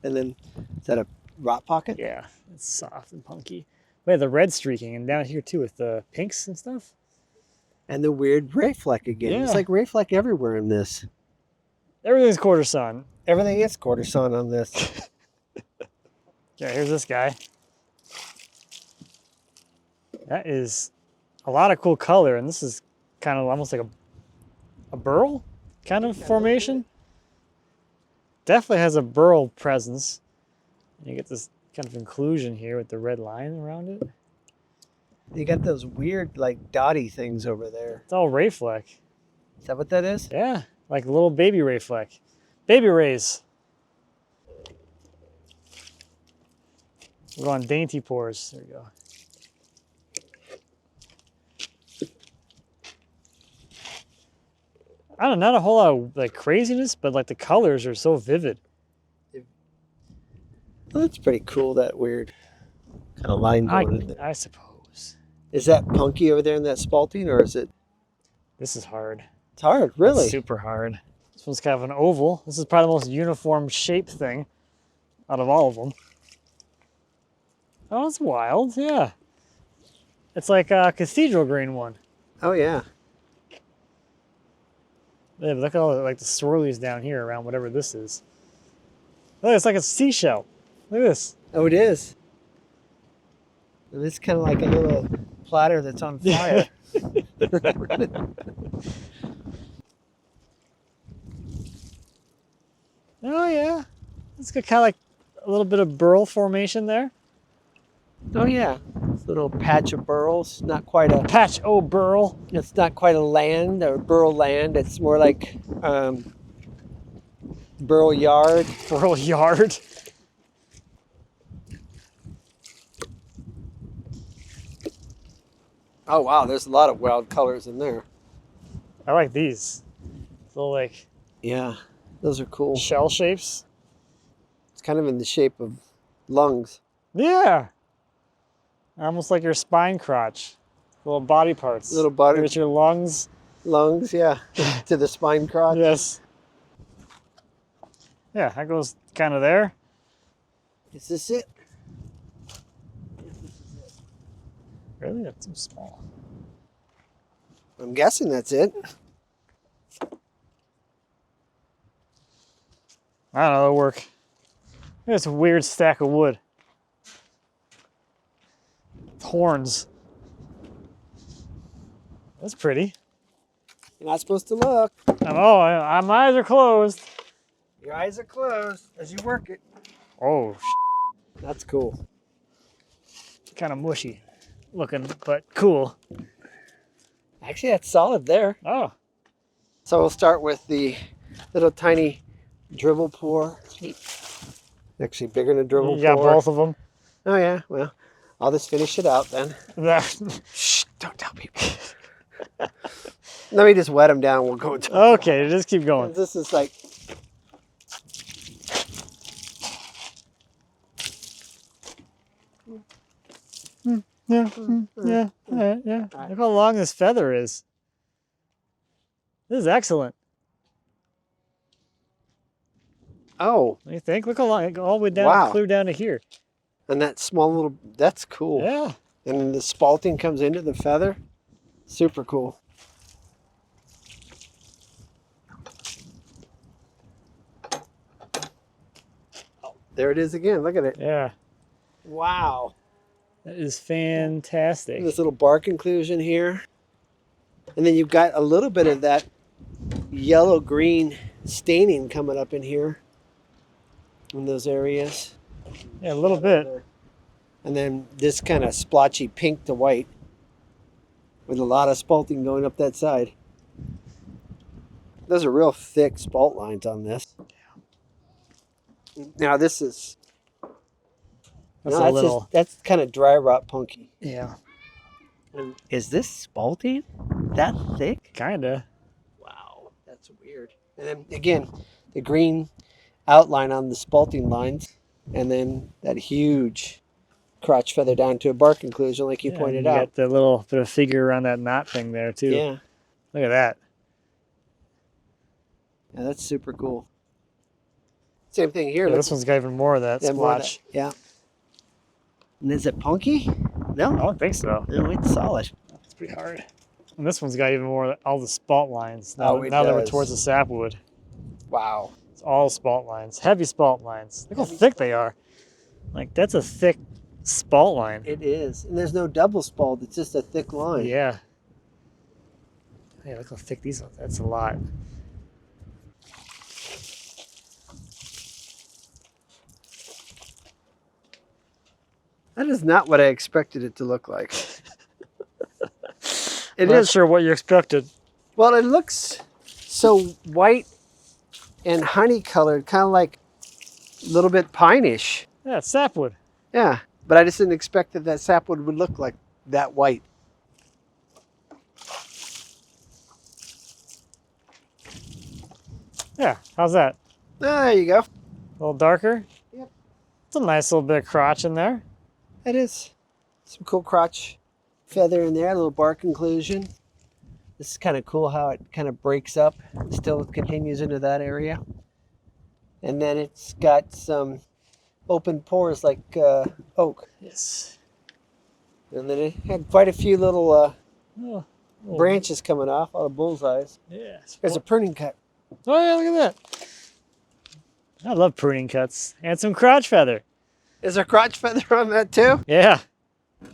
S2: And then, is that a rot pocket?
S1: Yeah, it's soft and punky. We have the red streaking and down here too with the pinks and stuff.
S2: And the weird Rayfleck again.
S1: Yeah.
S2: It's like Rayfleck everywhere in this.
S1: Everything's quarter sun.
S2: Everything is quarter sun on this.
S1: Yeah, here's this guy. That is a lot of cool color, and this is kind of almost like a burl kind of formation. Definitely has a burl presence. You get this kind of inclusion here with the red line around it.
S2: You got those weird, like, dotty things over there.
S1: It's all Rayfleck.
S2: Is that what that is?
S1: Yeah, like little baby Rayfleck. Baby rays. We're going dainty pours. There we go. I don't know, not a whole lot of like craziness, but like the colors are so vivid.
S2: Well, that's pretty cool, that weird kind of line going in there.
S1: I suppose.
S2: Is that punky over there in that spalting, or is it?
S1: This is hard.
S2: It's hard, really.
S1: It's super hard. This one's kind of an oval. This is probably the most uniform shape thing out of all of them. Oh, it's wild. Yeah. It's like a cathedral green one.
S2: Oh yeah.
S1: Yeah, but look at all the, like the swirlies down here around whatever this is. Look, it's like a seashell. Look at this.
S2: Oh, it is. And it's kind of like a little platter that's on fire.
S1: Oh yeah. It's got kind of like a little bit of burl formation there.
S2: Oh yeah. It's a little patch of burls. Not quite a.
S1: Patch o' burl.
S2: It's not quite a land or burl land. It's more like burl yard.
S1: Burl yard.
S2: Oh wow, there's a lot of wild colors in there.
S1: I like these. Little like
S2: Yeah, those are cool.
S1: shell shapes.
S2: It's kind of in the shape of lungs.
S1: Yeah. Almost like your spine crotch. Little body parts.
S2: Little body
S1: There's your lungs.
S2: lungs, yeah, to the spine crotch.
S1: Yes. Yeah, that goes kind of there.
S2: Is this it?
S1: Really? That's too small.
S2: I'm guessing that's it.
S1: I don't know, it'll work. It's a weird stack of wood. Horns. That's pretty.
S2: You're not supposed to look.
S1: Oh, my eyes are closed.
S2: Your eyes are closed as you work it.
S1: Oh,
S2: That's cool.
S1: kind of mushy looking, but cool.
S2: Actually, that's solid there.
S1: Oh,
S2: So we'll start with the little tiny dribble pour. Actually bigger than a dribble
S1: you got
S2: pour.
S1: both of them.
S2: Oh yeah, well, I'll just finish it out then.
S1: That-
S2: Shh, don't tell people. Let me just wet them down. We'll go into
S1: okay, just keep going.
S2: This is like,
S1: Yeah, yeah, yeah. Look how long this feather is. This is excellent.
S2: oh,
S1: What do you think? Look how long, all the way down,
S2: Wow.
S1: clear down to here.
S2: and that small little, that's cool.
S1: Yeah.
S2: And then the spalting comes into the feather. Super cool. There it is again. Look at it.
S1: Yeah.
S2: Wow.
S1: That is fantastic.
S2: This little bark inclusion here. And then you've got a little bit of that yellow-green staining coming up in here in those areas.
S1: Yeah, a little bit.
S2: And then this kind of splotchy pink to white with a lot of spalting going up that side. Those are real thick spalt lines on this. Now this is
S1: That's
S2: no,
S1: a little.
S2: that's kind of dry rot punky.
S1: Yeah.
S2: Is this spalting that thick?
S1: Kinda.
S2: Wow, that's weird. And then again, the green outline on the spalting lines, and then that huge crotch feather down to a bark inclusion, like you
S1: Yeah,
S2: pointed
S1: you
S2: out.
S1: got the little bit of figure around that knot thing there too.
S2: Yeah,
S1: Look at that.
S2: yeah, that's super cool. Same thing here.
S1: Yeah,
S2: Let's
S1: this one's got even more of that
S2: yeah, more of that.
S1: splotch.
S2: Yeah. And is it punky?
S1: I
S2: No,
S1: don't think so.
S2: no, it's solid.
S1: It's pretty hard. And this one's got even more of all the spalt lines. Now,
S2: Oh, it
S1: now that we're
S2: does.
S1: towards the sapwood,
S2: Wow.
S1: it's all spalt lines, heavy spalt lines. Look how
S2: Heavy
S1: thick they are. Like that's a thick spalt line.
S2: It is, and there's no double spalt. It's just a thick line.
S1: Yeah. Yeah, look how thick these are. That's a lot.
S2: That is not what I expected it to look like. It
S1: Not
S2: is.
S1: sure what you expected.
S2: Well, it looks so white and honey colored, kind of like a little bit pineish.
S1: Yeah, it's sapwood.
S2: Yeah, but I just didn't expect that that sapwood would look like that white.
S1: Yeah, how's that?
S2: There you go.
S1: A little darker?
S2: Yep.
S1: It's a nice little bit of crotch in there.
S2: It is. Some cool crotch feather in there, a little bark inclusion. This is kind of cool how it kind of breaks up, still continues into that area. And then it's got some open pores like oak.
S1: Yes.
S2: And then it had quite a few little
S1: Oh,
S2: branches coming off, all the bullseyes.
S1: yeah.
S2: There's a pruning cut.
S1: Oh yeah, look at that. I love pruning cuts. And some crotch feather.
S2: Is there crotch feather on that too?
S1: Yeah.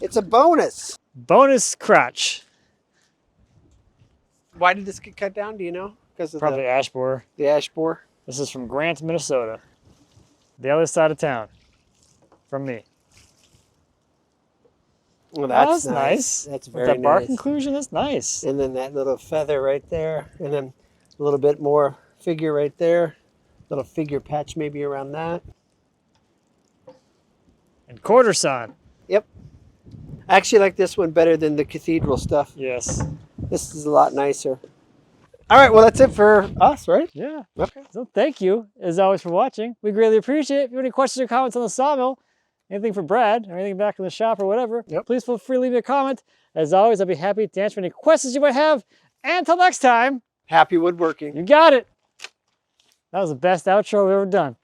S2: It's a bonus.
S1: Bonus crotch.
S2: Why did this get cut down? Do you know? Because of
S1: Probably ash borer.
S2: the ash borer.
S1: This is from Grant, Minnesota. The other side of town. From me.
S2: Well,
S1: That's nice.
S2: That's
S1: With
S2: very
S1: that bark
S2: nice.
S1: inclusion, that's nice.
S2: And then that little feather right there, and then a little bit more figure right there. Little figure patch maybe around that.
S1: And quarter sawn.
S2: Yep. I actually like this one better than the cathedral stuff.
S1: Yes.
S2: This is a lot nicer. All right, well, that's it for us, right?
S1: Yeah.
S2: Okay.
S1: So thank you, as always, for watching. We greatly appreciate it. If you have any questions or comments on the sawmill, anything for Brad, or anything back in the shop or whatever, please feel free to leave me a comment. As always, I'll be happy to answer any questions you might have. And until next time,
S2: Happy woodworking.
S1: you got it. That was the best outro we've ever done.